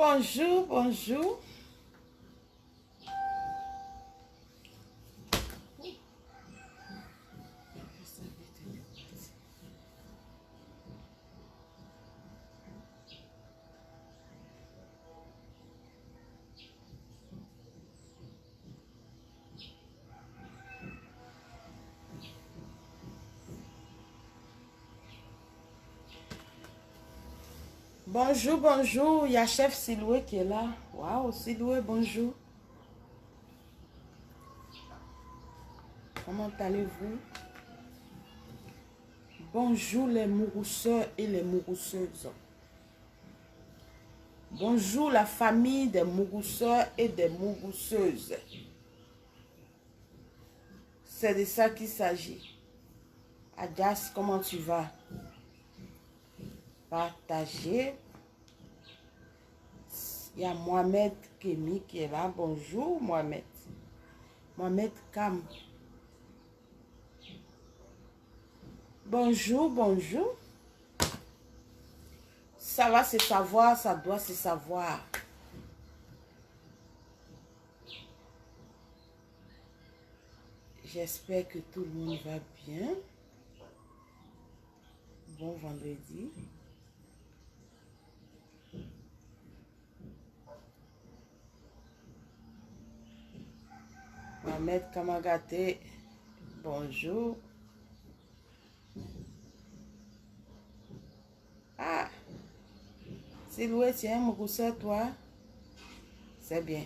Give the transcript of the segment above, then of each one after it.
Bonjour, bonjour. Bonjour, bonjour. Il y a Chef Siloué qui est là. Waouh, Siloué, bonjour. Comment allez-vous? Bonjour les mourousseurs et les mourousseuses. Bonjour la famille des mourousseurs et des mourousseuses. C'est de ça qu'il s'agit. Adas, comment tu vas? Partager. Il y a Mohamed Kémi qui est là. Bonjour Mohamed. Mohamed Kam. Bonjour, bonjour. Ça va se savoir, ça doit se savoir. J'espère que tout le monde va bien. Bon vendredi. Mohamed Kamagate, bonjour. Ah, Siloué, tu es un mourousseur, toi? C'est bien.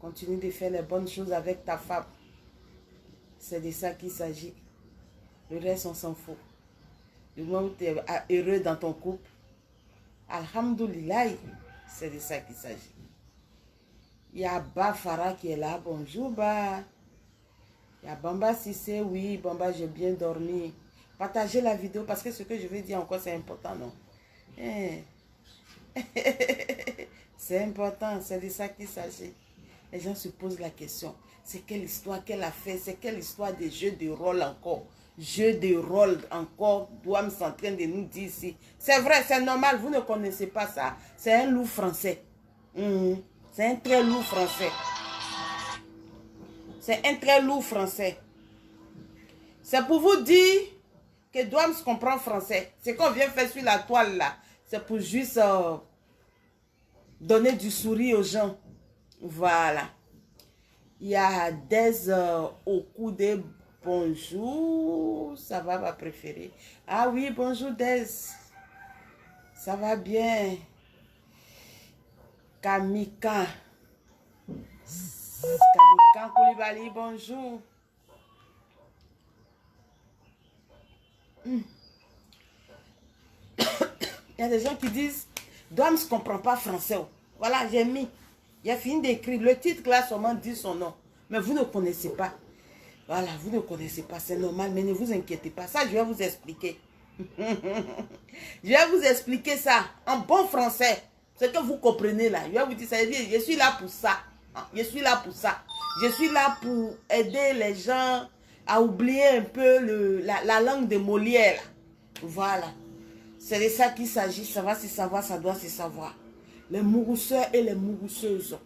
Continue de faire les bonnes choses avec ta femme. C'est de ça qu'il s'agit. Le reste, on s'en fout. Du moment où tu es heureux dans ton couple, alhamdoulilah, c'est de ça qu'il s'agit. Il y a Bafara qui est là. Bonjour, Ba. Il y a Bamba Sissé. Oui, Bamba, j'ai bien dormi. Partagez la vidéo parce que ce que je vais dire encore, c'est important, non? C'est important, c'est de ça qu'il s'agit. Les gens se posent la question. C'est quelle histoire qu'elle a fait? C'est quelle histoire des jeux de rôle encore? Jeux de rôle encore, Douam est en train de nous dire ici. C'est vrai, c'est normal, vous ne connaissez pas ça. C'est un loup français. C'est un très lourd français. C'est un très lourd français. C'est pour vous dire que Douam comprend français. Ce qu'on vient faire sur la toile là, c'est pour juste donner du sourire aux gens. Voilà. Il y a des au coup de bonjour. Ça va, ma préférée. Ah oui, bonjour Des. Ça va bien. Kamika. Kamika Koulibaly, bonjour. Il y a des gens qui disent, Doms ne comprend pas français. Voilà, j'ai mis. Il a fini d'écrire. Le titre là seulement dit son nom. Mais vous ne connaissez pas. Voilà, vous ne connaissez pas. C'est normal, mais ne vous inquiétez pas. Ça, je vais vous expliquer. Je vais vous expliquer ça en bon français. Ce que vous comprenez là. Je vais vous dire, ça veut dire, je suis là pour ça. Je suis là pour ça. Je suis là pour aider les gens à oublier un peu la langue de Molière. Voilà. C'est de ça qu'il s'agit. Ça va se savoir, ça doit se savoir. Les mourousseurs et les mourousseuses.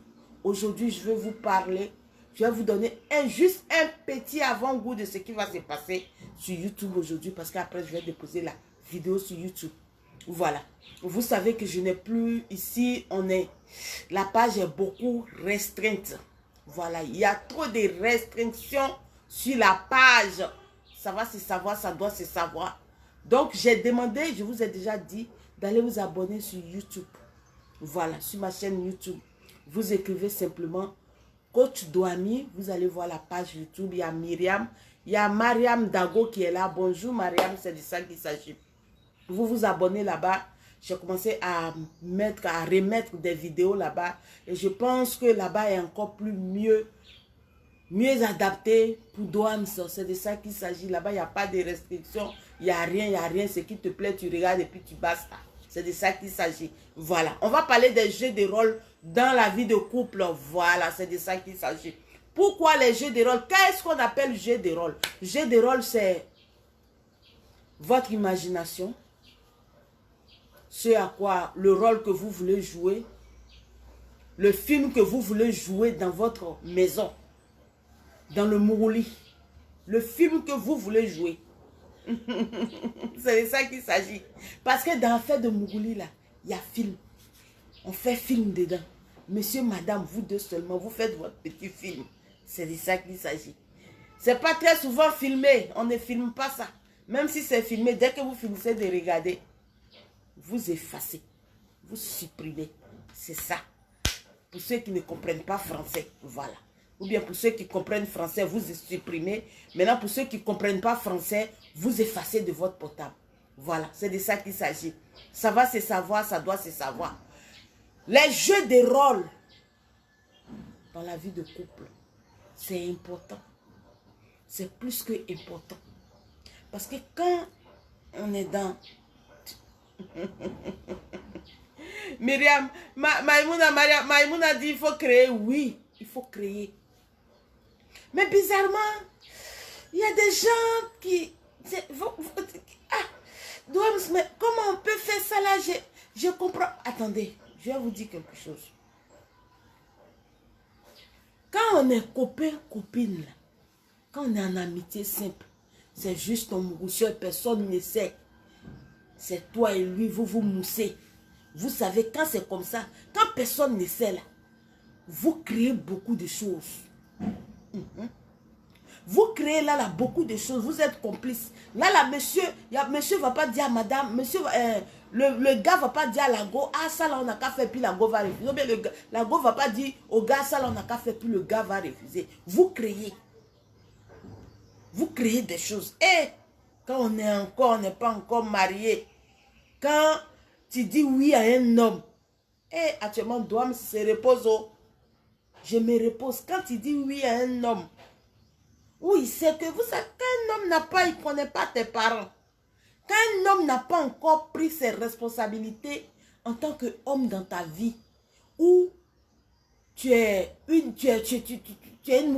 Aujourd'hui, je vais vous parler. Je vais vous donner juste un petit avant-goût de ce qui va se passer sur YouTube aujourd'hui. Parce qu'après, je vais déposer la vidéo sur YouTube. Voilà. Vous savez que je n'ai plus ici. La page est beaucoup restreinte. Voilà. Il y a trop de restrictions sur la page. Ça va se savoir, ça doit se savoir. Donc, j'ai demandé, je vous ai déjà dit, d'aller vous abonner sur YouTube. Voilà, sur ma chaîne YouTube. Vous écrivez simplement Coach Douami. Vous allez voir la page YouTube. Il y a Myriam. Il y a Mariam Dago qui est là. Bonjour Mariam, c'est de ça qu'il s'agit. Vous vous abonnez là-bas. J'ai commencé à remettre des vidéos là-bas. Et je pense que là-bas est encore mieux adapté pour Douams. C'est de ça qu'il s'agit. Là-bas, il n'y a pas de restrictions. Il n'y a rien, il n'y a rien. Ce qui te plaît, tu regardes et puis tu basta. C'est de ça qu'il s'agit. Voilà. On va parler des jeux de rôle dans la vie de couple. Voilà, c'est de ça qu'il s'agit. Pourquoi les jeux de rôle? Qu'est-ce qu'on appelle jeu de rôle? Jeu de rôle, c'est votre imagination. Ce à quoi le rôle que vous voulez jouer. Le film que vous voulez jouer dans votre maison, dans le Mourouli. Le film que vous voulez jouer. C'est de ça qu'il s'agit. Parce que dans l'affaire de Mourouli, là, il y a film. On fait film dedans. Monsieur, madame, vous deux seulement, vous faites votre petit film. C'est de ça qu'il s'agit. C'est pas très souvent filmé. On ne filme pas ça. Même si c'est filmé, dès que vous finissez de regarder, vous effacez. Vous supprimez. C'est ça. Pour ceux qui ne comprennent pas français, voilà. Ou bien pour ceux qui comprennent français, vous supprimez. Maintenant, pour ceux qui ne comprennent pas français, vous effacez de votre portable. Voilà, c'est de ça qu'il s'agit. Ça va se savoir, ça doit se savoir. Les jeux de rôle dans la vie de couple, c'est important. C'est plus que important. Parce que quand on est dans... Myriam, Maïmouna dit il faut créer. Oui, il faut créer. Mais bizarrement, il y a des gens qui... mais comment on peut faire ça là? Je comprends. Attendez, je vais vous dire quelque chose. Quand on est copain, copine, là, quand on est en amitié simple, c'est juste ton mousseur, personne ne sait. C'est toi et lui, vous vous moussez. Vous savez, quand c'est comme ça, quand personne ne sait là, vous créez beaucoup de choses. Vous créez là beaucoup de choses, vous êtes complices. Là, monsieur ne va pas dire à madame, monsieur, le gars ne va pas dire à la go, ah ça là on n'a qu'à faire, puis la go va refuser. Mais la go ne va pas dire au gars, ça là on n'a qu'à faire, puis le gars va refuser. Vous créez. Vous créez des choses. Et quand on n'est pas encore marié, quand tu dis oui à un homme, et actuellement, Douam se repose. Je me repose. Quand tu dis oui à un homme, oui, c'est que vous savez, quand un homme n'a pas, il ne connaît pas tes parents. Quand un homme n'a pas encore pris ses responsabilités en tant qu'homme dans ta vie, où tu es une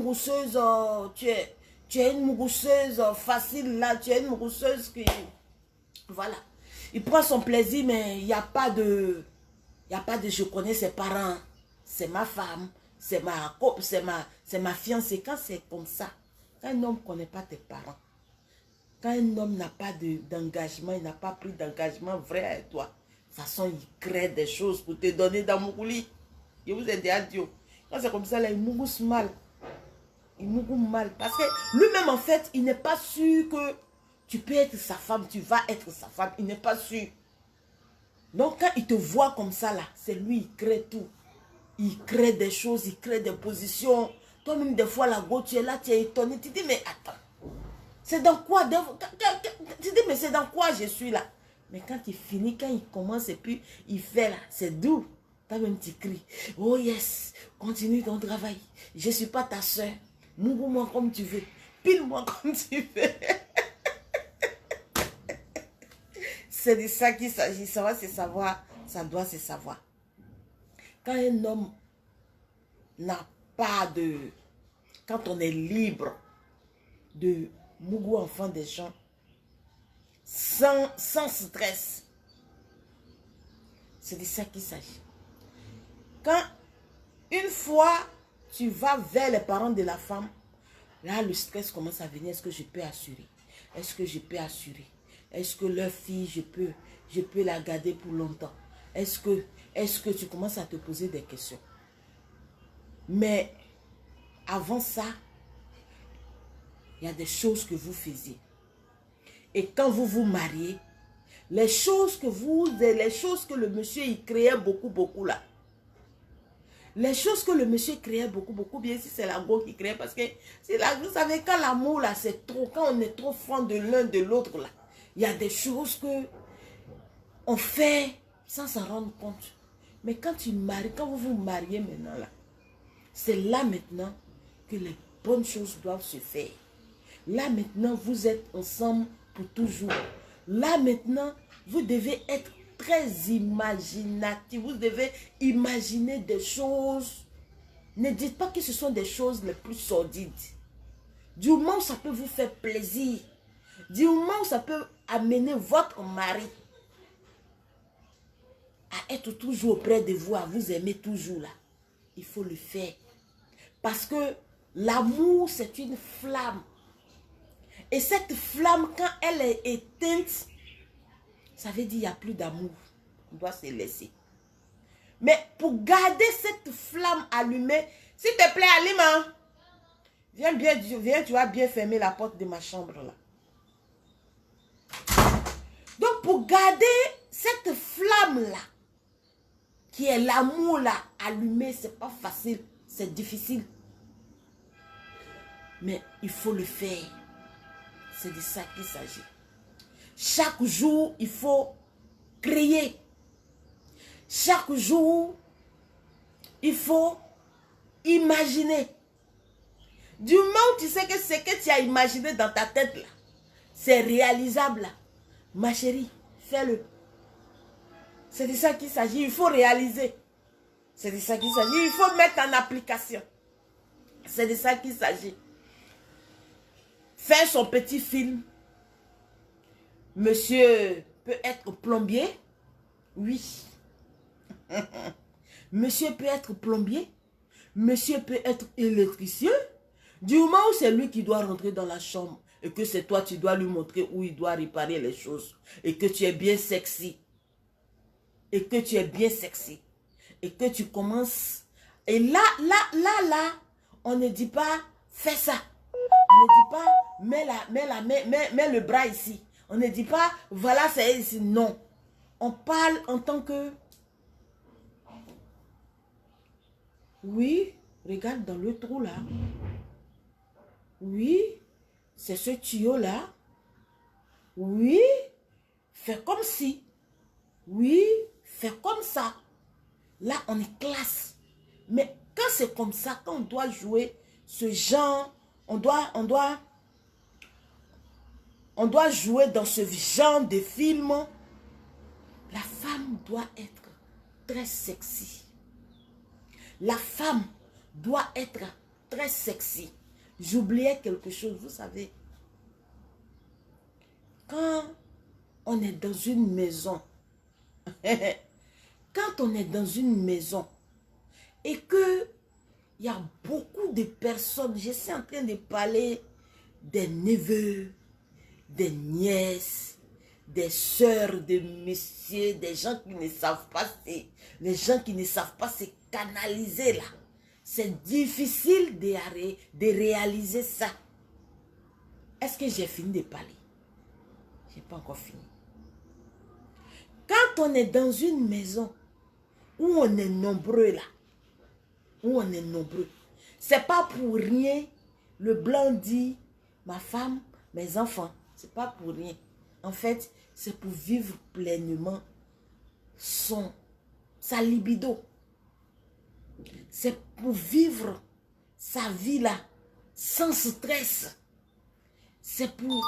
mousseuse, tu es une mousseuse facile là, tu es une mousseuse qui, voilà, il prend son plaisir, mais il n'y a pas de, je connais ses parents, c'est ma femme, c'est ma fiancée. Quand c'est comme ça, quand un homme ne connaît pas tes parents, quand un homme n'a pas d'engagement, il n'a pas pris d'engagement vrai avec toi, de toute façon, il crée des choses pour te donner dans mon lit. Je vous ai dit adieu. Quand c'est comme ça, là, il mousse mal. Il mousse mal. Parce que lui-même, en fait, il n'est pas sûr que tu peux être sa femme, tu vas être sa femme. Il n'est pas sûr. Donc, quand il te voit comme ça, là, c'est lui, il crée tout. Il crée des choses, il crée des positions. Toi-même, des fois, la go, tu es là, tu es étonné. Tu dis, mais attends, c'est dans quoi? Tu dis, mais c'est dans quoi je suis là? Mais quand il finit, quand il commence et puis il fait là, c'est doux. Toi-même, tu cries, oh yes, continue ton travail. Je ne suis pas ta soeur. Mouvre-moi comme tu veux. Pile-moi comme tu veux. C'est de ça qu'il s'agit. Ça va se savoir. Ça doit se savoir. Quand un homme n'a pas de... Quand on est libre de mougou enfant des gens, sans stress, c'est de ça qu'il s'agit. Quand une fois tu vas vers les parents de la femme, là le stress commence à venir. Est-ce que je peux assurer? Est-ce que je peux assurer? Est-ce que leur fille, je peux la garder pour longtemps? Est-ce que tu commences à te poser des questions? Mais avant ça, il y a des choses que vous faisiez. Et quand vous vous mariez, les choses que le monsieur il créait beaucoup là. Les choses que le monsieur créait beaucoup, bien si c'est la go qui créait, parce que vous savez, quand l'amour là, c'est trop, quand on est trop franc de l'un de l'autre là, il y a des choses que on fait sans s'en rendre compte. Mais quand tu maries, quand vous vous mariez maintenant là, c'est là maintenant que les bonnes choses doivent se faire. Là maintenant, vous êtes ensemble pour toujours. Là maintenant, vous devez être très imaginatif. Vous devez imaginer des choses. Ne dites pas que ce sont des choses les plus sordides. Du moment où ça peut vous faire plaisir, du moment où ça peut amener votre mari à être toujours auprès de vous, à vous aimer toujours là. il faut le faire. Parce que l'amour, c'est une flamme. Et cette flamme, quand elle est éteinte, ça veut dire qu'il n'y a plus d'amour. On doit se laisser. Mais pour garder cette flamme allumée, s'il te plaît, Alima, viens, tu vas bien fermer la porte de ma chambre là. Donc, pour garder cette flamme-là, qui est l'amour-là, allumé, c'est pas facile, c'est difficile. Mais il faut le faire. C'est de ça qu'il s'agit. Chaque jour, il faut créer. Chaque jour, il faut imaginer. Du moment où tu sais que ce que tu as imaginé dans ta tête, là, c'est réalisable, là. Ma chérie, fais-le. C'est de ça qu'il s'agit. Il faut réaliser. C'est de ça qu'il s'agit. Il faut mettre en application. C'est de ça qu'il s'agit. Faire son petit film. Monsieur peut être plombier. Oui. Monsieur peut être plombier. Monsieur peut être électricien. Du moment où c'est lui qui doit rentrer dans la chambre et que c'est toi, tu dois lui montrer où il doit réparer les choses. Et que tu es bien sexy. Et que tu es bien sexy. Et que tu commences. Et là, on ne dit pas, fais ça. On ne dit pas, mets le bras ici. On ne dit pas, voilà, c'est ici. Non. On parle en tant que... Oui, regarde dans le trou là. Oui, c'est ce tuyau là. Oui, fais comme si. Oui, fais comme ça. Là, on est classe. Mais quand c'est comme ça, quand on doit jouer ce genre, on doit jouer dans ce genre de film, la femme doit être très sexy. La femme doit être très sexy. J'oubliais quelque chose, vous savez. Quand on est dans une maison, quand on est dans une maison et que il y a beaucoup de personnes, je suis en train de parler des neveux, des nièces, des sœurs, des messieurs, des gens qui ne savent pas, les gens qui ne savent pas se canaliser là. C'est difficile de réaliser ça. Est-ce que j'ai fini de parler? Je n'ai pas encore fini. Quand on est dans une maison où on est nombreux là, où on est nombreux, c'est pas pour rien le blanc dit ma femme, mes enfants. C'est pas pour rien. En fait, c'est pour vivre pleinement sa libido. C'est pour vivre sa vie là, sans stress. C'est pour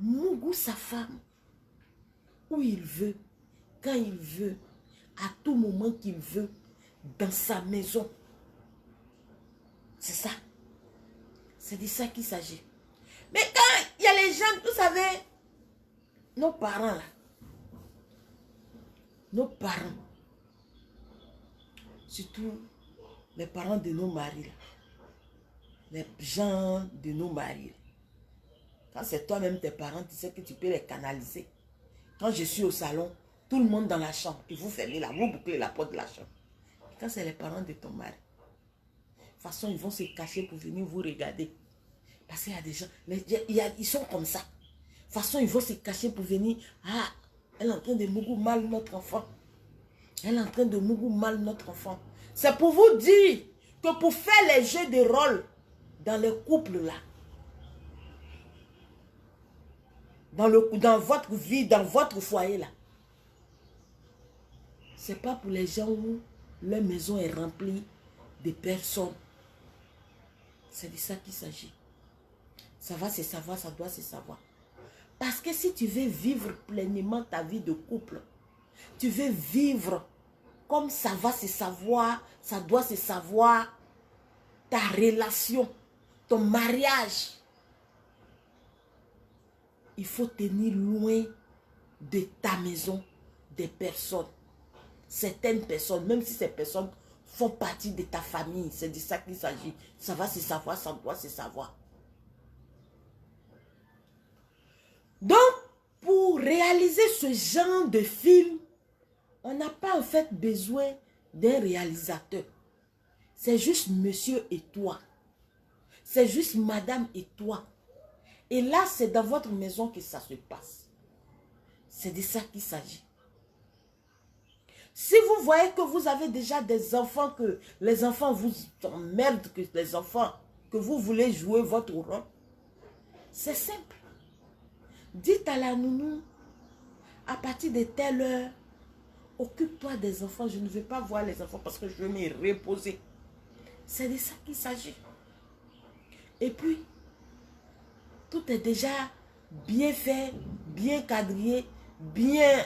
Mougou sa femme, où il veut, quand il veut, à tout moment qu'il veut, dans sa maison. C'est ça. C'est de ça qu'il s'agit. Mais quand il y a les gens, vous savez, nos parents là, nos parents, surtout les parents de nos maris là, les gens de nos maris là. Quand c'est toi-même tes parents, tu sais que tu peux les canaliser. Quand je suis au salon, tout le monde dans la chambre, et vous fermez là, vous bouclez la porte de la chambre. Quand c'est les parents de ton mari, de toute façon, ils vont se cacher pour venir vous regarder. Parce qu'il y a des gens, ils sont comme ça. De toute façon, ils vont se cacher pour venir. Ah, elle est en train de mougou mal notre enfant. Elle est en train de mougou mal notre enfant. C'est pour vous dire que pour faire les jeux de rôle dans les couples là, dans votre vie, dans votre foyer là, c'est pas pour les gens où leur maison est remplie de personnes. C'est de ça qu'il s'agit. Ça va se savoir, ça doit se savoir. Parce que si tu veux vivre pleinement ta vie de couple, tu veux vivre comme ça va se savoir, ça doit se savoir, ta relation, ton mariage, il faut tenir loin de ta maison des personnes. Certaines personnes, même si ces personnes font partie de ta famille. C'est de ça qu'il s'agit. Ça va se savoir, ça doit se savoir. Donc, pour réaliser ce genre de film, on n'a pas en fait besoin d'un réalisateur. C'est juste monsieur et toi. C'est juste madame et toi. Et là, c'est dans votre maison que ça se passe. C'est de ça qu'il s'agit. Si vous voyez que vous avez déjà des enfants, que les enfants vous emmerdent, que les enfants, que vous voulez jouer votre rôle, c'est simple. Dites à la nounou, à partir de telle heure, occupe-toi des enfants. Je ne veux pas voir les enfants parce que je veux me reposer. C'est de ça qu'il s'agit. Et puis, tout est déjà bien fait, bien cadré, bien,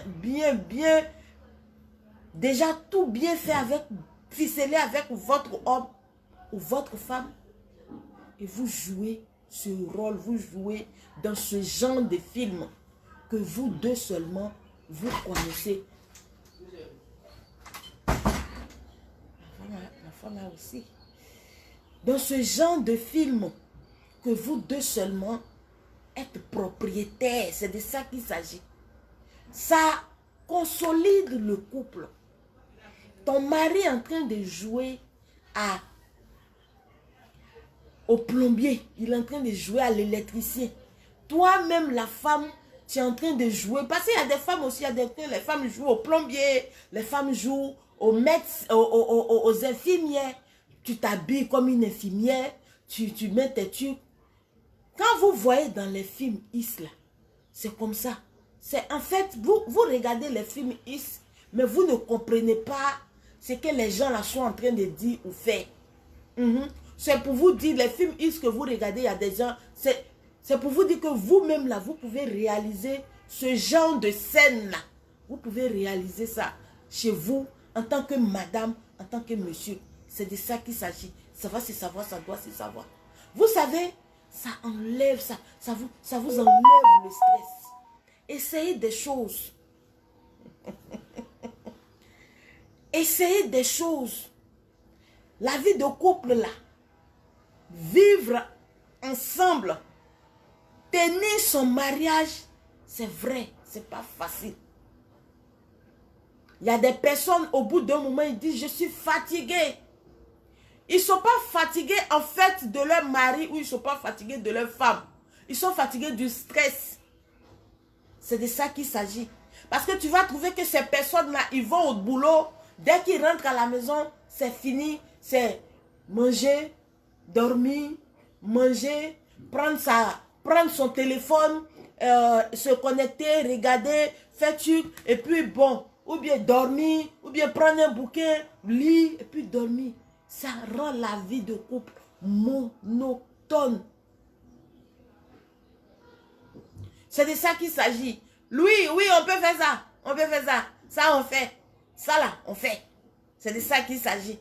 déjà tout bien fait avec, ficelé avec votre homme ou votre femme. Et vous jouez ce rôle, vous jouez dans ce genre de film que vous deux seulement, vous connaissez. La femme là aussi. Dans ce genre de film que vous deux seulement êtes propriétaires, c'est de ça qu'il s'agit. Ça consolide le couple. Ton mari est en train de jouer au plombier, il est en train de jouer à l'électricien. Toi-même, la femme, tu es en train de jouer. Parce qu'il y a des femmes aussi, les femmes jouent au plombier, les femmes jouent aux médecins, aux infirmières. Tu t'habilles comme une infirmière, tu mets tes tubes. Quand vous voyez dans les films Isla, c'est comme ça. C'est en fait, vous regardez les films Is, mais vous ne comprenez pas ce que les gens là sont en train de dire ou faire. C'est pour vous dire, les films Is que vous regardez, il y a des gens, c'est pour vous dire que vous-même là, vous pouvez réaliser ce genre de scène là. Vous pouvez réaliser ça chez vous, en tant que madame, en tant que monsieur. C'est de ça qu'il s'agit. Ça va se savoir, ça doit se savoir. Vous savez, ça enlève, ça vous enlève le stress. Essayez des choses. Essayez des choses. La vie de couple là, vivre ensemble, tenir son mariage, c'est vrai, c'est pas facile. Il y a des personnes, au bout d'un moment, ils disent, je suis fatigué. Ils ne sont pas fatigués en fait de leur mari ou ils ne sont pas fatigués de leur femme. Ils sont fatigués du stress. C'est de ça qu'il s'agit. Parce que tu vas trouver que ces personnes-là, ils vont au boulot. Dès qu'ils rentrent à la maison, c'est fini. C'est manger, dormir, manger, prendre son téléphone, se connecter, regarder, faire truc, et puis bon, ou bien dormir, ou bien prendre un bouquin, lire, et puis dormir. Ça rend la vie de couple monotone. C'est de ça qu'il s'agit. Oui, on peut faire ça. On peut faire ça. Ça, on fait. Ça, là, on fait. C'est de ça qu'il s'agit.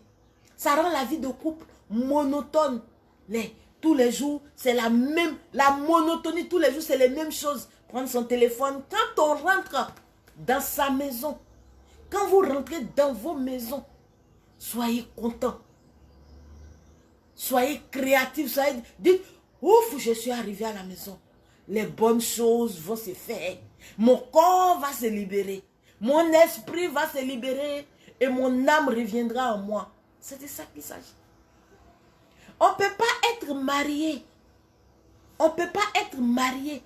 Ça rend la vie de couple monotone. Tous les jours, c'est la monotonie. Tous les jours, c'est les mêmes choses. Prendre son téléphone. Quand on rentre dans sa maison, quand vous rentrez dans vos maisons, soyez contents. Soyez créatifs. Dites, ouf, je suis arrivé à la maison. Les bonnes choses vont se faire. Mon corps va se libérer. Mon esprit va se libérer. Et mon âme reviendra en moi. C'est de ça qu'il s'agit. On ne peut pas être marié. On ne peut pas être marié.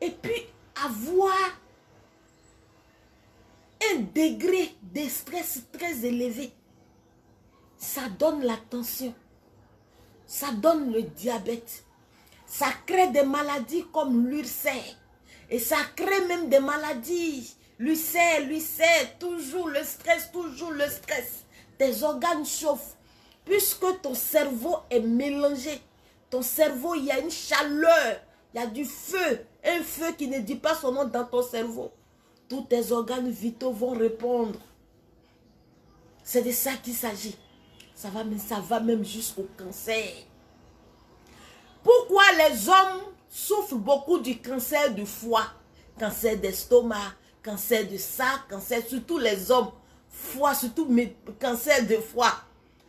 Et puis avoir un degré de stress très élevé. Ça donne la tension. Ça donne le diabète. Ça crée des maladies comme l'ulcère. Et ça crée même des maladies. L'ulcère, toujours le stress, toujours le stress. Tes organes chauffent. Puisque ton cerveau est mélangé. Ton cerveau, il y a une chaleur. Il y a du feu. Un feu qui ne dit pas son nom dans ton cerveau. Tous tes organes vitaux vont répondre. C'est de ça qu'il s'agit. Ça va même jusqu'au cancer. Pourquoi les hommes souffrent beaucoup du cancer du foie, cancer d'estomac, cancer de ça, cancer, surtout les hommes. foie, surtout mes cancers de foie.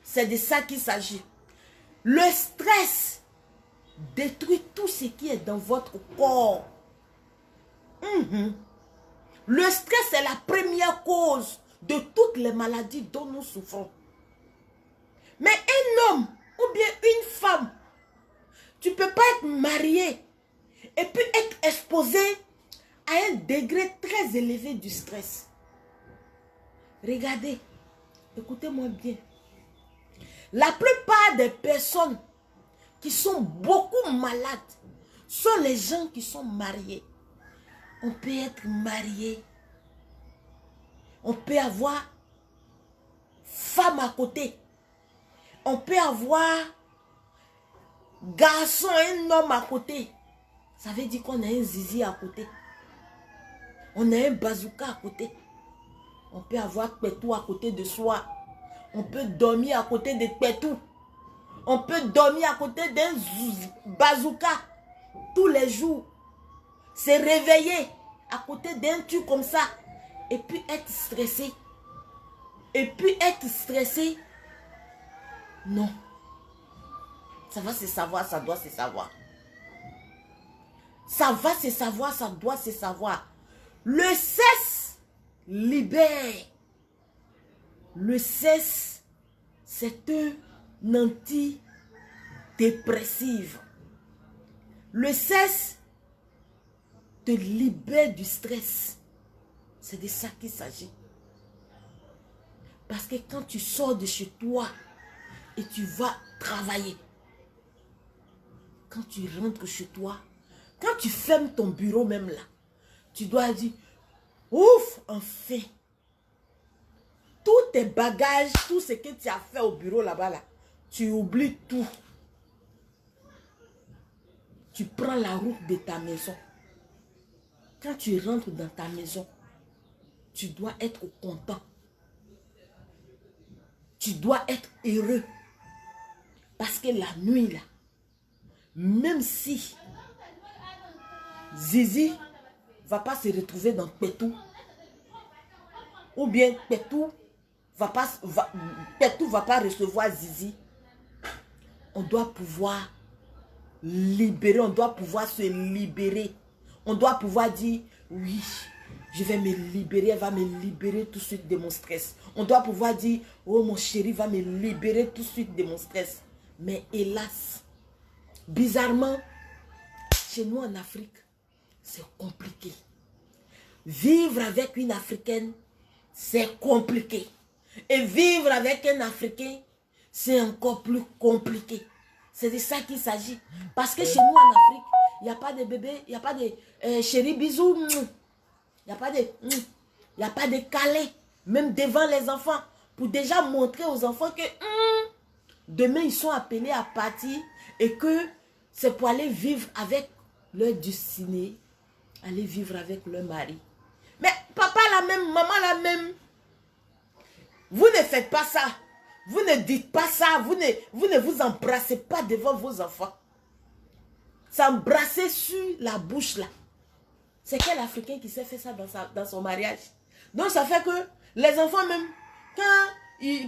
C'est de ça qu'il s'agit. Le stress détruit tout ce qui est dans votre corps. Le stress est la première cause de toutes les maladies dont nous souffrons. Mais un homme ou bien une femme, tu ne peux pas être marié et puis être exposé à un degré très élevé du stress. Regardez, écoutez-moi bien. La plupart des personnes qui sont beaucoup malades sont les gens qui sont mariés. On peut être marié. On peut avoir femme à côté. On peut avoir garçon, un homme à côté. Ça veut dire qu'on a un zizi à côté. On a un bazooka à côté. On peut avoir Pétou à côté de soi. On peut dormir à côté de Pétou. On peut dormir à côté d'un bazooka tous les jours. Se réveiller à côté d'un truc comme ça. Et puis être stressé. Et puis être stressé. Non. Ça va se savoir, ça doit se savoir. Ça va se savoir, ça doit se savoir. Le cesse libère. Le cesse, c'est un antidépressif. Le cesse te libère du stress. C'est de ça qu'il s'agit. Parce que quand tu sors de chez toi et tu vas travailler, quand tu rentres chez toi, quand tu fermes ton bureau même là, tu dois dire, ouf, enfin. Tous tes bagages, tout ce que tu as fait au bureau là-bas, là, tu oublies tout. Tu prends la route de ta maison. Quand tu rentres dans ta maison, tu dois être content. Tu dois être heureux. Parce que la nuit, là, même si Zizi va pas se retrouver dans Pétou, ou bien Pétou va pas recevoir Zizi, on doit pouvoir libérer, on doit pouvoir se libérer. On doit pouvoir dire, oui, je vais me libérer, elle va me libérer tout de suite de mon stress. On doit pouvoir dire, oh mon chéri va me libérer tout de suite de mon stress. Mais hélas, bizarrement, chez nous en Afrique, c'est compliqué. Vivre avec une Africaine, c'est compliqué. Et vivre avec un Africain, c'est encore plus compliqué. C'est de ça qu'il s'agit. Parce que chez nous en Afrique, il n'y a pas de bébé, il n'y a pas de chéri bisous. Il n'y a pas de câlin, même devant les enfants. Pour déjà montrer aux enfants que demain ils sont appelés à partir et que c'est pour aller vivre avec leur destinée, aller vivre avec leur mari. Mais papa la même, maman la même. Vous ne faites pas ça. Vous ne dites pas ça. Vous ne vous embrassez pas devant vos enfants. S'embrasser sur la bouche là. C'est quel Africain qui s'est fait ça dans son mariage? Donc ça fait que les enfants même, quand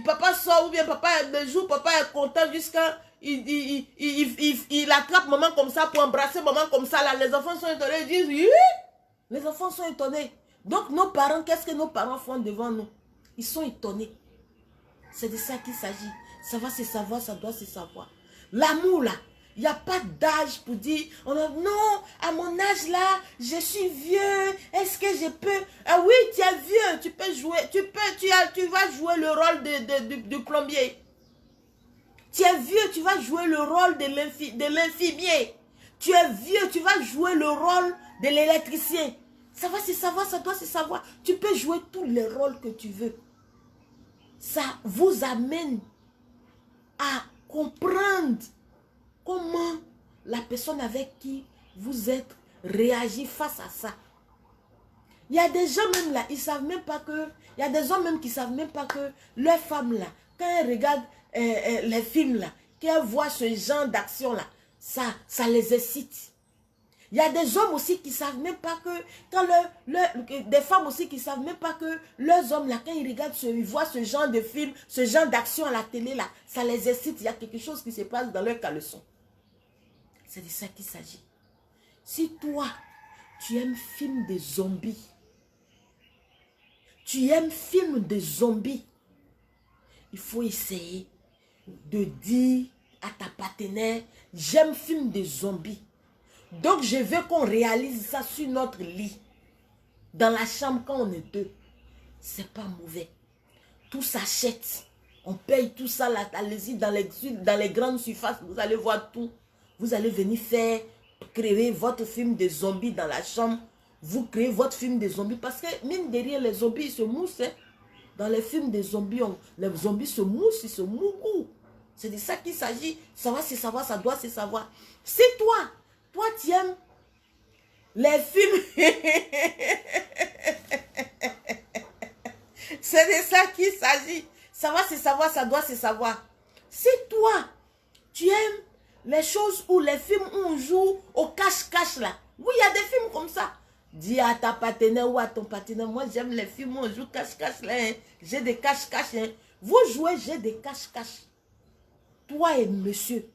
papa sort ou bien papa le jour, papa est content jusqu'à il attrape maman comme ça pour embrasser maman comme ça là. Les enfants sont étonnés, ils disent oui. Les enfants sont étonnés. Donc nos parents, qu'est-ce que nos parents font devant nous? Ils sont étonnés. C'est de ça qu'il s'agit. Ça va se savoir, ça doit se savoir. L'amour là, il n'y a pas d'âge pour dire, non, à mon âge là, je suis vieux, est-ce que je peux... Ah oui, tu es vieux, tu peux jouer, tu vas jouer le rôle de plombier. Tu es vieux, tu vas jouer le rôle de l'infirmier. Tu es vieux, tu vas jouer le rôle de l'électricien. Ça va se savoir, ça doit se savoir. Tu peux jouer tous les rôles que tu veux. Ça vous amène à comprendre comment la personne avec qui vous êtes réagit face à ça. Il y a des gens même là, ils savent même pas que... Il y a des hommes même qui savent même pas que leur femme là, quand elles regardent les films là, qu'elles voient ce genre d'action là, ça les excite. Il y a des hommes aussi qui ne savent même pas que, quand des femmes aussi qui ne savent même pas que leurs hommes, là, quand ils regardent, ils voient ce genre de film, ce genre d'action à la télé, là, ça les excite. Il y a quelque chose qui se passe dans leur caleçon. C'est de ça qu'il s'agit. Si toi, tu aimes film de zombies, tu aimes film de zombies, il faut essayer de dire à ta partenaire, j'aime film de zombies. Donc, je veux qu'on réalise ça sur notre lit. Dans la chambre, quand on est deux. C'est pas mauvais. Tout s'achète. On paye tout ça. Allez-y dans les grandes surfaces. Vous allez voir tout. Vous allez venir créer votre film de zombies dans la chambre. Vous créez votre film de zombies. Parce que, mine de rien, les zombies, ils se moussent. Hein. Dans les films de zombies, les zombies se moussent, ils se moussent. C'est de ça qu'il s'agit. Savoir, c'est savoir, ça doit se savoir. C'est toi. Toi, tu aimes les films. C'est de ça qu'il s'agit. Savoir, c'est savoir, ça doit se savoir. Si toi, tu aimes les choses ou les films où on joue au cache-cache là. Oui, il y a des films comme ça. Dis à ta partenaire ou à ton partenaire, moi j'aime les films où on joue cache-cache là. Hein. J'ai des cache-cache. Hein. Vous jouez, j'ai des cache-cache. Toi et monsieur,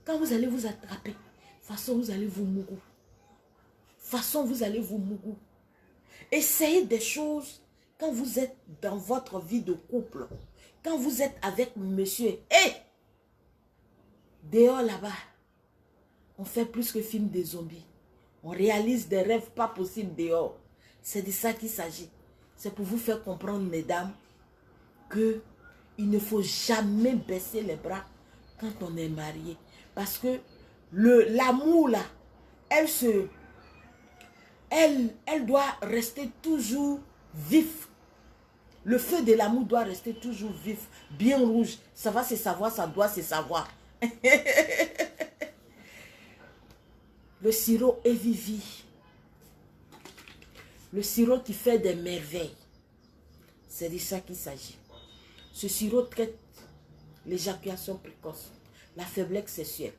quand vous allez vous attraper, de toute façon vous allez vous mourir. De toute façon vous allez vous mourir. Essayez des choses quand vous êtes dans votre vie de couple. Quand vous êtes avec monsieur. Hé! Dehors là-bas, on fait plus que film des zombies. On réalise des rêves pas possibles dehors. C'est de ça qu'il s'agit. C'est pour vous faire comprendre, mesdames, que il ne faut jamais baisser les bras quand on est marié. Parce que l'amour là, elle doit rester toujours vif. Le feu de l'amour doit rester toujours vif, bien rouge. Ça va se savoir, ça doit se savoir. Le sirop Evivi. Le sirop qui fait des merveilles. C'est de ça qu'il s'agit. Ce sirop traite l'éjaculation précoce, la faiblesse sexuelle,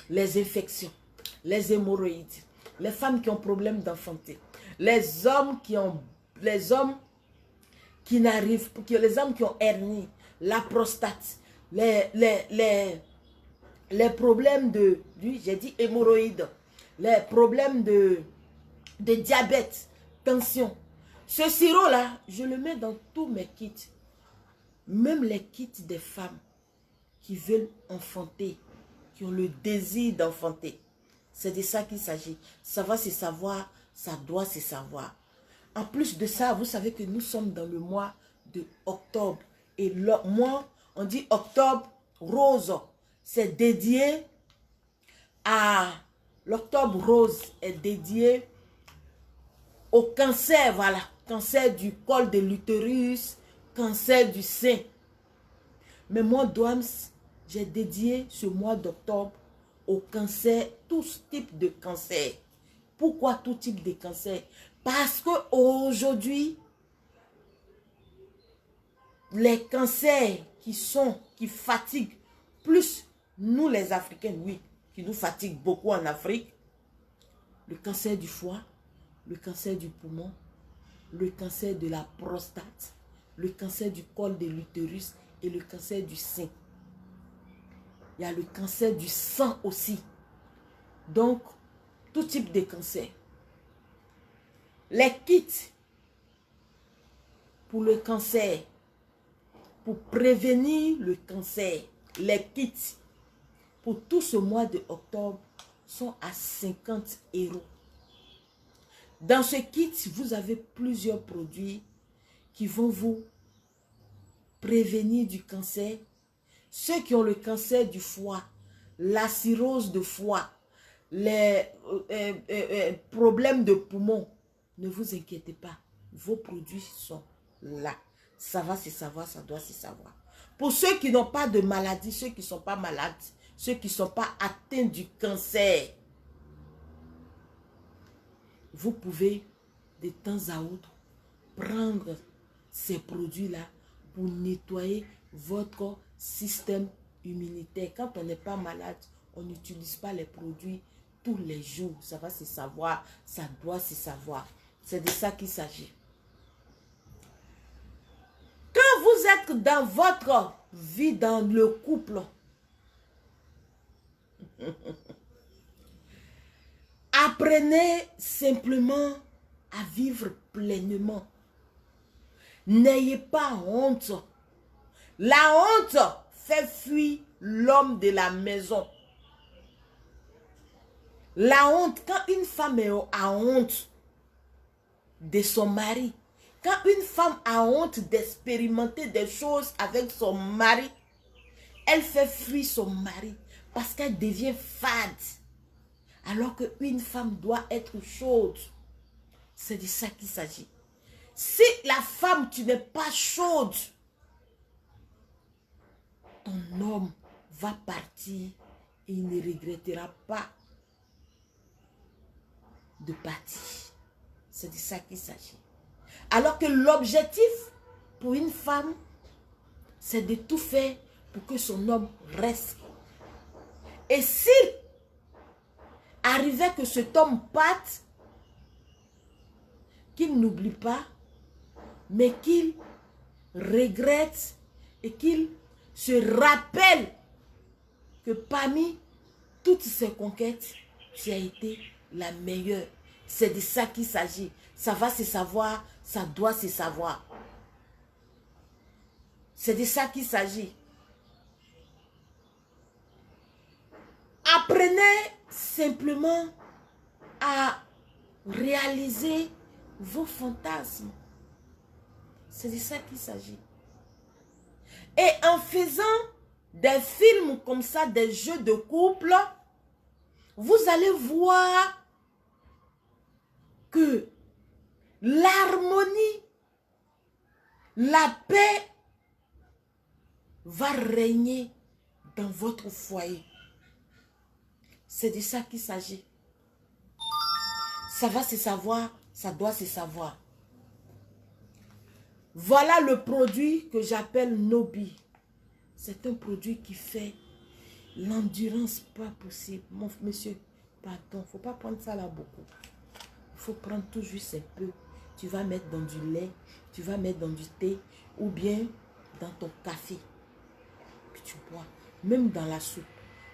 les infections, les hémorroïdes, les femmes qui ont problème d'enfanter, les hommes qui n'arrivent, les hommes qui ont hernie, la prostate, les problèmes j'ai dit hémorroïdes, les problèmes de diabète, tension. Ce sirop-là, je le mets dans tous mes kits. Même les kits des femmes qui veulent enfanter, qui ont le désir d'enfanter. C'est de ça qu'il s'agit. Ça va se savoir, ça doit se savoir. En plus de ça, vous savez que nous sommes dans le mois de octobre. Et le mois, on dit octobre rose. C'est dédié à... L'octobre rose est dédié au cancer, voilà. Cancer du col de l'utérus, cancer du sein. Mais moi, Doams, j'ai dédié ce mois d'octobre au cancer, tout type de cancer. Pourquoi tout type de cancer? Parce qu'aujourd'hui, les cancers qui fatiguent plus nous les Africains, oui, qui nous fatiguent beaucoup en Afrique, le cancer du foie, le cancer du poumon, le cancer de la prostate, le cancer du col de l'utérus et le cancer du sein. Il y a le cancer du sang aussi. Donc, tout type de cancer. Les kits pour le cancer, pour prévenir le cancer, les kits pour tout ce mois de octobre sont à 50 €. Dans ce kit, vous avez plusieurs produits qui vont vous prévenir du cancer. Ceux qui ont le cancer du foie, la cirrhose de foie, les problèmes de poumon, ne vous inquiétez pas. Vos produits sont là. Ça va se savoir, ça doit se savoir. Pour ceux qui n'ont pas de maladie, ceux qui ne sont pas malades, ceux qui ne sont pas atteints du cancer, vous pouvez de temps à autre prendre ces produits-là pour nettoyer votre système immunitaire. Quand on n'est pas malade, on n'utilise pas les produits tous les jours. Ça va se savoir, ça doit se savoir. C'est de ça qu'il s'agit. Quand vous êtes dans votre vie, dans le couple, apprenez simplement à vivre pleinement. N'ayez pas honte. La honte fait fuir l'homme de la maison. La honte, quand une femme a honte de son mari, quand une femme a honte d'expérimenter des choses avec son mari, elle fait fuir son mari parce qu'elle devient fade. Alors qu'une femme doit être chaude. C'est de ça qu'il s'agit. Si la femme, tu n'es pas chaude, ton homme va partir et il ne regrettera pas de partir. C'est de ça qu'il s'agit. Alors que l'objectif pour une femme, c'est de tout faire pour que son homme reste. Et s'il arrivait que cet homme parte, qu'il n'oublie pas, mais qu'il regrette et qu'il se rappelle que parmi toutes ses conquêtes, tu as été la meilleure. C'est de ça qu'il s'agit. Ça va se savoir, ça doit se savoir. C'est de ça qu'il s'agit. Apprenez simplement à réaliser vos fantasmes. C'est de ça qu'il s'agit. Et en faisant des films comme ça, des jeux de couple, vous allez voir que l'harmonie, la paix va régner dans votre foyer. C'est de ça qu'il s'agit. Ça va se savoir, ça doit se savoir. Voilà le produit que j'appelle Nobi. C'est un produit qui fait l'endurance pas possible. Mon monsieur, pardon, il ne faut pas prendre ça là beaucoup. Il faut prendre tout juste un peu. Tu vas mettre dans du lait, tu vas mettre dans du thé ou bien dans ton café. Puis tu bois. Même dans la soupe.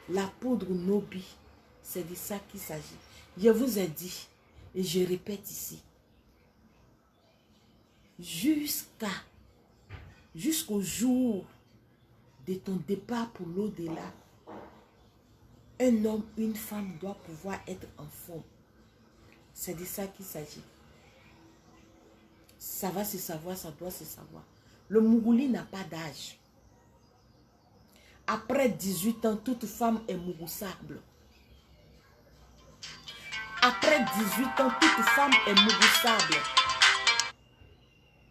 La poudre Nobi, c'est de ça qu'il s'agit. Je vous ai dit, et je répète ici, jusqu'au jour de ton départ pour l'au-delà, un homme, une femme doit pouvoir être en forme. C'est de ça qu'il s'agit. Ça va se savoir, ça doit se savoir. Le Mougouli n'a pas d'âge. Après 18 ans, toute femme est mougoussable. Après 18 ans, toute femme est mougoussable.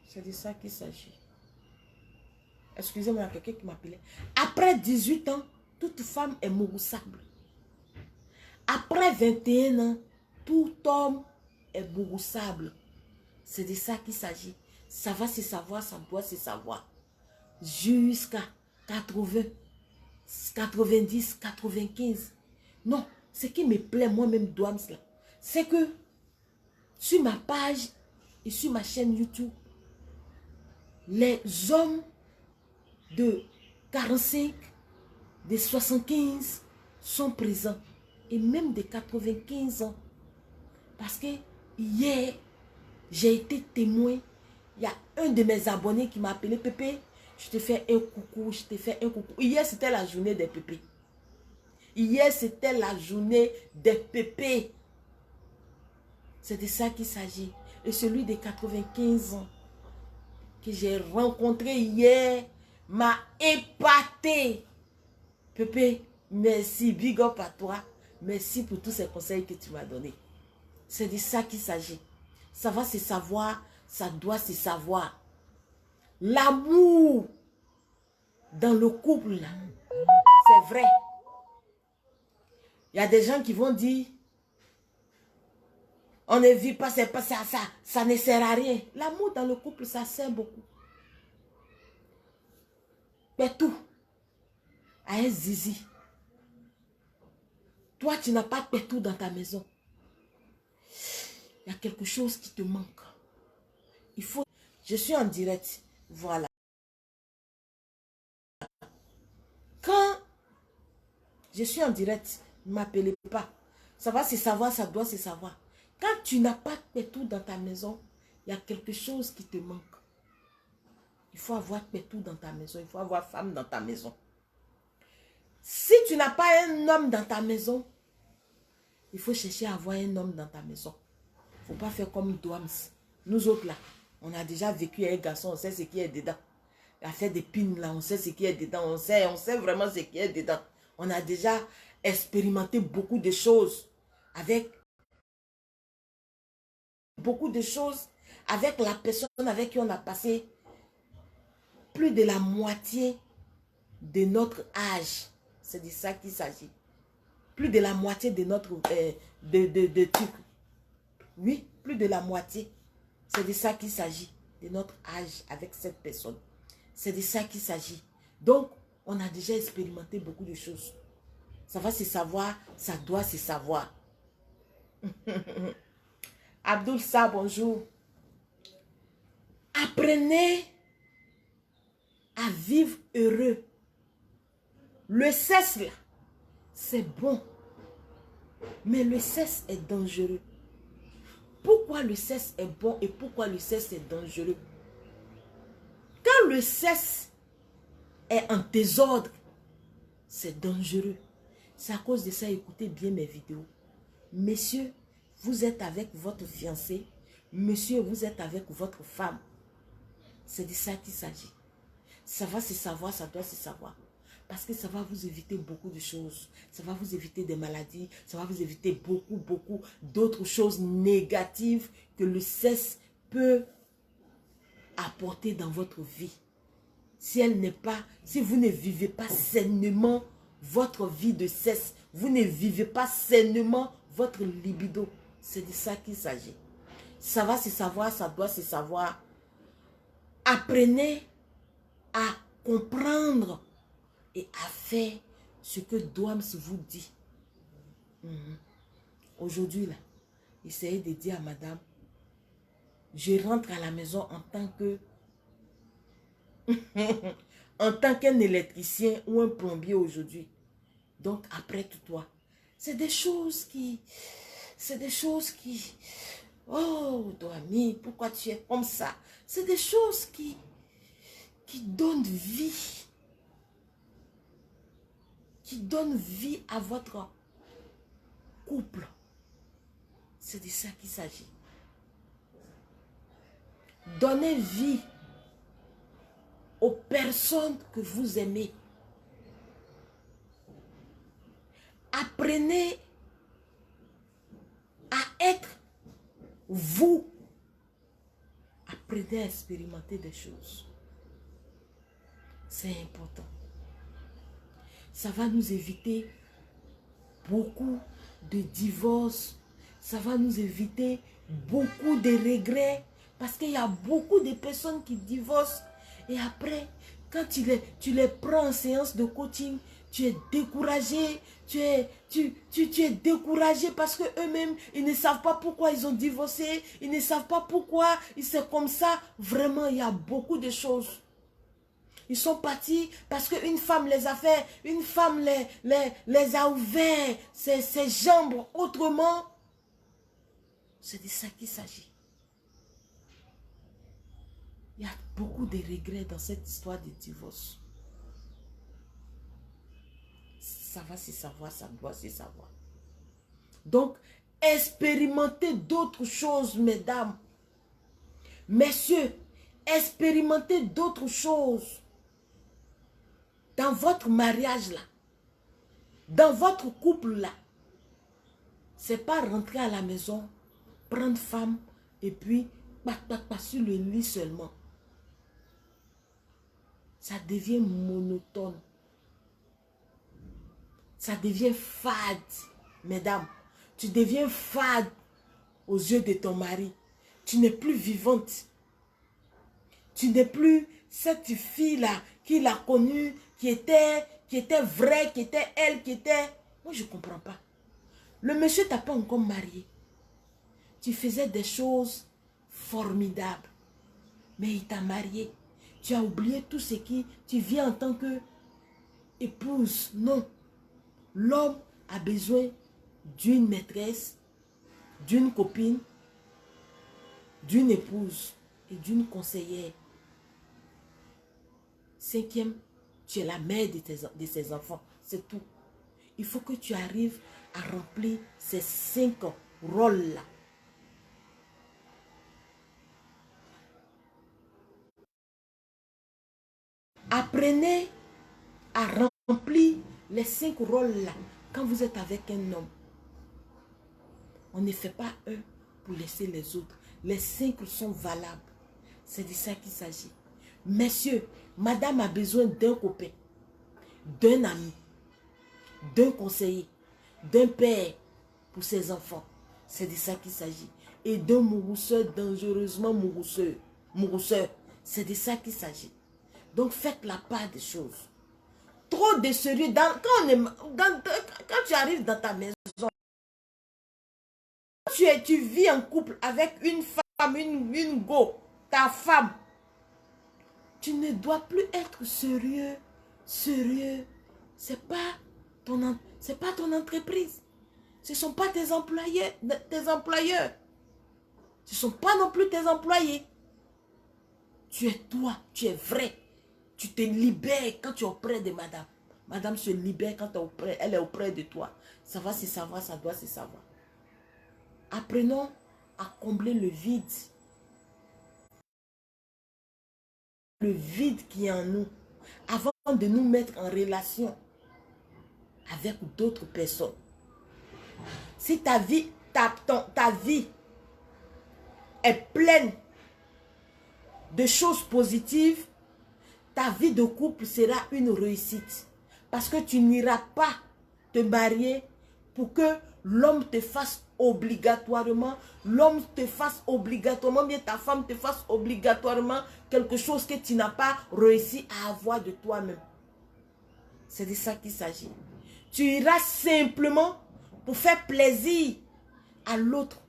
C'est de ça qu'il s'agit. Excusez-moi, il y a quelqu'un qui m'appelait. Après 18 ans, toute femme est mougoussable. Après 21 ans, tout homme est mougoussable. C'est de ça qu'il s'agit. Ça va se savoir, ça doit se savoir. Jusqu'à 80, 90, 95. Non, ce qui me plaît moi-même, Douams, là, c'est que sur ma page et sur ma chaîne YouTube, les hommes de 45, de 75 sont présents. Et même de 95 ans. Parce que hier, j'ai été témoin. Il y a un de mes abonnés qui m'a appelé, Pépé, je te fais un coucou, je te fais un coucou. Hier, c'était la journée des pépés. Hier, c'était la journée des pépés. C'est de ça qu'il s'agit. Et celui de 95 ans que j'ai rencontré hier m'a épaté. Pépé, merci, big up à toi. Merci pour tous ces conseils que tu m'as donnés. C'est de ça qu'il s'agit. Ça va se savoir, ça doit se savoir. L'amour dans le couple, c'est vrai. Il y a des gens qui vont dire, on ne vit pas, c'est pas ça, ça ne sert à rien. L'amour dans le couple, ça sert beaucoup. Mais tout, à un zizi. Toi, tu n'as pas de pétou dans ta maison. Il y a quelque chose qui te manque. Il faut... Je suis en direct. Voilà. Quand je suis en direct, ne m'appelez pas. Ça va se savoir, ça doit se savoir. Quand tu n'as pas de pétou dans ta maison, il y a quelque chose qui te manque. Il faut avoir pétou dans ta maison. Il faut avoir femme dans ta maison. Si tu n'as pas un homme dans ta maison, il faut chercher à avoir un homme dans ta maison. Il ne faut pas faire comme Douams. Nous autres là, on a déjà vécu avec un garçon, on sait ce qui est dedans. À faire des pines là, on sait ce qui est dedans. On sait vraiment ce qui est dedans. On a déjà expérimenté beaucoup de choses avec la personne avec qui on a passé plus de la moitié de notre âge. C'est de ça qu'il s'agit. Plus de la moitié de notre truc. Oui, plus de la moitié. C'est de ça qu'il s'agit. De notre âge avec cette personne. C'est de ça qu'il s'agit. Donc, on a déjà expérimenté beaucoup de choses. Ça va se savoir, ça doit se savoir. Abdul Sa, bonjour. Apprenez à vivre heureux. Le sexe, là, c'est bon. Mais le sexe est dangereux. Pourquoi le sexe est bon et pourquoi le sexe est dangereux? Quand le sexe est en désordre, c'est dangereux. C'est à cause de ça, écoutez bien mes vidéos. Messieurs, vous êtes avec votre fiancé. Monsieur, vous êtes avec votre femme. C'est de ça qu'il s'agit. Ça va se savoir, ça doit se savoir. Parce que ça va vous éviter beaucoup de choses. Ça va vous éviter des maladies. Ça va vous éviter beaucoup d'autres choses négatives que le sexe peut apporter dans votre vie. Si vous ne vivez pas sainement votre vie de sexe, vous ne vivez pas sainement votre libido. C'est de ça qu'il s'agit. Ça va se savoir, ça doit se savoir. Apprenez à comprendre et à faire ce que Douams vous dit. Aujourd'hui, là, essayez de dire à madame, je rentre à la maison en tant que en tant qu'un électricien ou un plombier aujourd'hui. Donc, après tout toi. C'est des choses qui... Oh, Doami, pourquoi tu es comme ça? C'est des choses qui donnent vie. Qui donnent vie à votre couple. C'est de ça qu'il s'agit. Donnez vie aux personnes que vous aimez. Apprenez à être vous. Apprenez à expérimenter des choses. C'est important. Ça va nous éviter beaucoup de divorces. Ça va nous éviter beaucoup de regrets. Parce qu'il y a beaucoup de personnes qui divorcent. Et après, quand tu les prends en séance de coaching, tu es découragé. Tu es découragé parce qu'eux-mêmes, ils ne savent pas pourquoi ils ont divorcé. Ils ne savent pas pourquoi. C'est comme ça. Vraiment, il y a beaucoup de choses. Ils sont partis parce qu'une femme les a fait. Une femme les a ouvert ses jambes autrement. C'est de ça qu'il s'agit. Il y a beaucoup de regrets dans cette histoire de divorce. Ça va se savoir, ça doit se savoir. Donc, expérimentez d'autres choses, mesdames. Messieurs, expérimentez d'autres choses. Dans votre mariage là. Dans votre couple là. C'est pas rentrer à la maison, prendre femme et puis pas sur le lit seulement. Ça devient monotone. Ça devient fade. Mesdames, tu deviens fade aux yeux de ton mari. Tu n'es plus vivante. Tu n'es plus cette fille-là qu'il a connue, qui était vraie, qui était elle, qui était... Moi, je ne comprends pas. Le monsieur t'a pas encore marié. Tu faisais des choses formidables. Mais il t'a marié. Tu as oublié tout ce qui... Tu vis en tant que épouse. Non. L'homme a besoin d'une maîtresse, d'une copine, d'une épouse et d'une conseillère. Cinquième, tu es la mère de ses enfants. C'est tout. Il faut que tu arrives à remplir ces 5 rôles-là. Apprenez à remplir les 5 rôles-là quand vous êtes avec un homme. On ne fait pas un pour laisser les autres. Les 5 sont valables. C'est de ça qu'il s'agit. Messieurs, madame a besoin d'un copain, d'un ami, d'un conseiller, d'un père pour ses enfants. C'est de ça qu'il s'agit. Et d'un mourousseur, dangereusement mourousseur. C'est de ça qu'il s'agit. Donc faites la part des choses. Trop de sérieux. Quand tu arrives dans ta maison, tu vis en couple avec une femme, une go, ta femme. Tu ne dois plus être sérieux. Sérieux. C'est pas ton entreprise. Ce ne sont pas tes employeurs. Ce ne sont pas non plus tes employés. Tu es toi, tu es vrai. Tu te libères quand tu es auprès de madame. Madame se libère quand elle est auprès de toi. Ça va se savoir, ça doit se savoir. Apprenons à combler le vide. Le vide qui est en nous. Avant de nous mettre en relation avec d'autres personnes. Si ta vie est pleine de choses positives, ta vie de couple sera une réussite. Parce que tu n'iras pas te marier pour que l'homme te fasse obligatoirement, bien ta femme te fasse obligatoirement quelque chose que tu n'as pas réussi à avoir de toi-même. C'est de ça qu'il s'agit. Tu iras simplement pour faire plaisir à l'autre.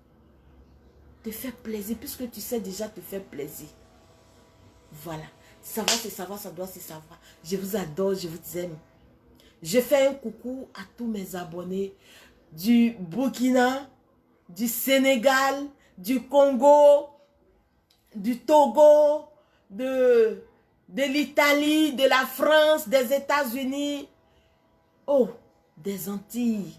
Te faire plaisir, puisque tu sais déjà te faire plaisir. Voilà. Ça va se savoir, ça doit se savoir. Je vous adore, je vous aime. Je fais un coucou à tous mes abonnés du Burkina, du Sénégal, du Congo, du Togo, de l'Italie, de la France, des États-Unis, oh, des Antilles,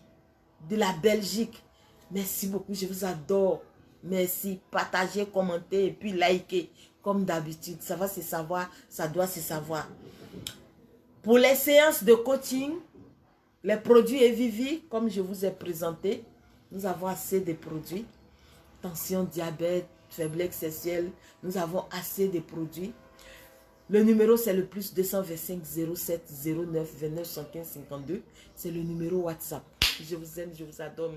de la Belgique. Merci beaucoup, je vous adore. Merci, partagez, commentez et puis likez. Comme d'habitude, ça va se savoir, ça doit se savoir. Pour les séances de coaching, les produits Evivi, comme je vous ai présenté, nous avons assez de produits. Tension, diabète, faiblesse sexuelle, nous avons assez de produits. Le numéro, c'est le plus 225 07 09 29 115 52. C'est le numéro WhatsApp. Je vous aime, je vous adore.